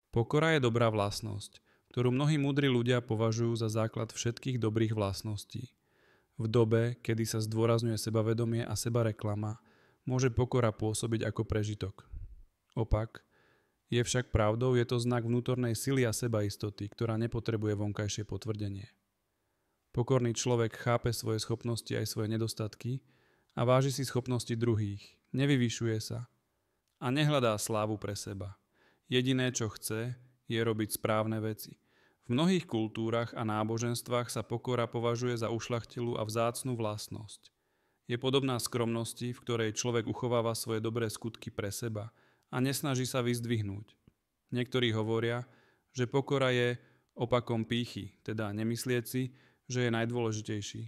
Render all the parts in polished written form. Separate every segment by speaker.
Speaker 1: Pokora je dobrá vlastnosť, ktorú mnohí múdri ľudia považujú za základ všetkých dobrých vlastností. V dobe, kedy sa zdôrazňuje sebavedomie a sebareklama, môže pokora pôsobiť ako prežitok. Opak, je však pravdou, je to znak vnútornej sily a sebaistoty, ktorá nepotrebuje vonkajšie potvrdenie. Pokorný človek chápe svoje schopnosti aj svoje nedostatky a váži si schopnosti druhých, nevyvyšuje sa a nehľadá slávu pre seba. Jediné, čo chce, je robiť správne veci. V mnohých kultúrach a náboženstvách sa pokora považuje za ušľachtilú a vzácnu vlastnosť. Je podobná skromnosti, v ktorej človek uchováva svoje dobré skutky pre seba a nesnaží sa vyzdvihnúť. Niektorí hovoria, že pokora je opakom pýchy, teda nemyslieť si, že je najdôležitejší.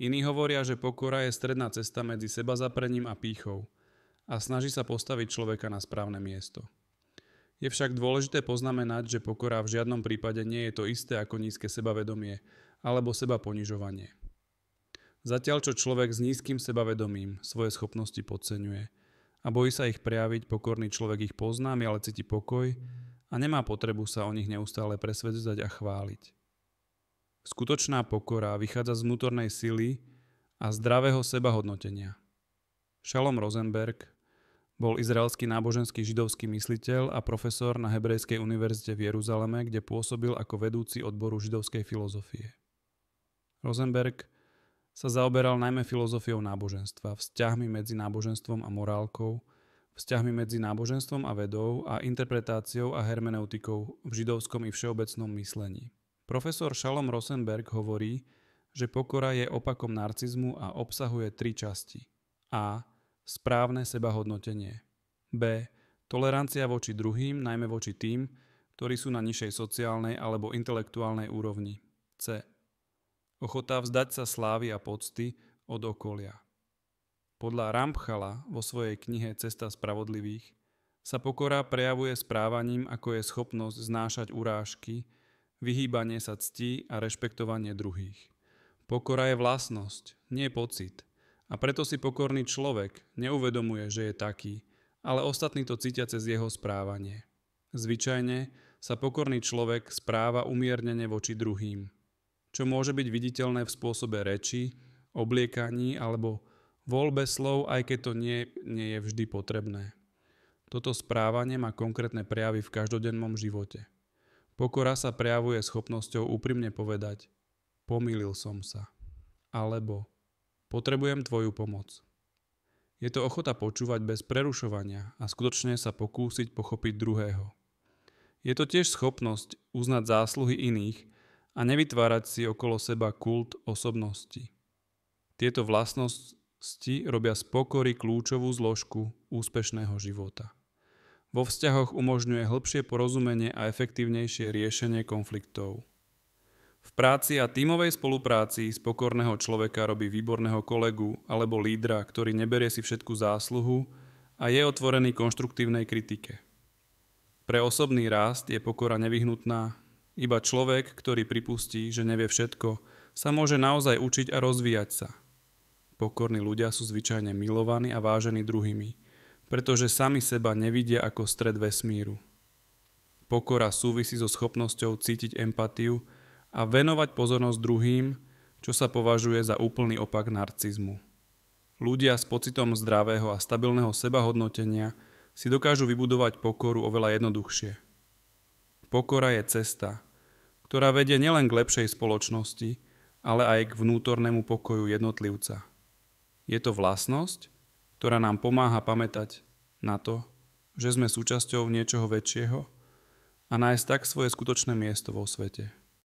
Speaker 1: Iní hovoria, že pokora je stredná cesta medzi sebazaprením a pýchou a snaží sa postaviť človeka na správne miesto. Je však dôležité poznamenať, že pokora v žiadnom prípade nie je to isté ako nízke sebavedomie alebo sebaponižovanie. Zatiaľ čo človek s nízkym sebavedomím svoje schopnosti podceňuje a bojí sa ich prejaviť, pokorný človek ich pozná, ale cíti pokoj a nemá potrebu sa o nich neustále presvedzať a chváliť. Skutočná pokora vychádza z vnútornej sily a zdravého sebahodnotenia. Shalom Rosenberg bol izraelský náboženský židovský mysliteľ a profesor na Hebrejskej univerzite v Jeruzaleme, kde pôsobil ako vedúci odboru židovskej filozofie. Rosenberg sa zaoberal najmä filozofiou náboženstva, vzťahmi medzi náboženstvom a morálkou, vzťahmi medzi náboženstvom a vedou a interpretáciou a hermeneutikou v židovskom i všeobecnom myslení. Profesor Shalom Rosenberg hovorí, že pokora je opakom narcizmu a obsahuje 3 časti. A. Správne sebahodnotenie. B. Tolerancia voči druhým, najmä voči tým, ktorí sú na nižšej sociálnej alebo intelektuálnej úrovni. C. Ochota vzdať sa slávy a pocty od okolia. Podľa Ramchala vo svojej knihe Cesta spravodlivých sa pokora prejavuje správaním, ako je schopnosť znášať urážky, vyhýbanie sa cti a rešpektovanie druhých. Pokora je vlastnosť, nie pocit. A preto si pokorný človek neuvedomuje, že je taký, ale ostatní to cítia cez jeho správanie. Zvyčajne sa pokorný človek správa umiernene voči druhým, čo môže byť viditeľné v spôsobe reči, obliekaní alebo voľbe slov, aj keď to nie je vždy potrebné. Toto správanie má konkrétne prejavy v každodennom živote. Pokora sa prejavuje schopnosťou úprimne povedať: pomýlil som sa, alebo potrebujem tvoju pomoc. Je to ochota počúvať bez prerušovania a skutočne sa pokúsiť pochopiť druhého. Je to tiež schopnosť uznať zásluhy iných a nevytvárať si okolo seba kult osobnosti. Tieto vlastnosti robia z pokory kľúčovú zložku úspešného života. Vo vzťahoch umožňuje hĺbšie porozumenie a efektívnejšie riešenie konfliktov. V práci a tímovej spolupráci z pokorného človeka robí výborného kolegu alebo lídra, ktorý neberie si všetku zásluhu a je otvorený konštruktívnej kritike. Pre osobný rast je pokora nevyhnutná. Iba človek, ktorý pripustí, že nevie všetko, sa môže naozaj učiť a rozvíjať sa. Pokorní ľudia sú zvyčajne milovaní a vážení druhými, pretože sami seba nevidia ako stred vesmíru. Pokora súvisí so schopnosťou cítiť empatiu a venovať pozornosť druhým, čo sa považuje za úplný opak narcizmu. Ľudia s pocitom zdravého a stabilného sebahodnotenia si dokážu vybudovať pokoru oveľa jednoduchšie. Pokora je cesta, ktorá vedie nielen k lepšej spoločnosti, ale aj k vnútornému pokoju jednotlivca. Je to vlastnosť, ktorá nám pomáha pamätať na to, že sme súčasťou niečoho väčšieho a nájsť tak svoje skutočné miesto vo svete.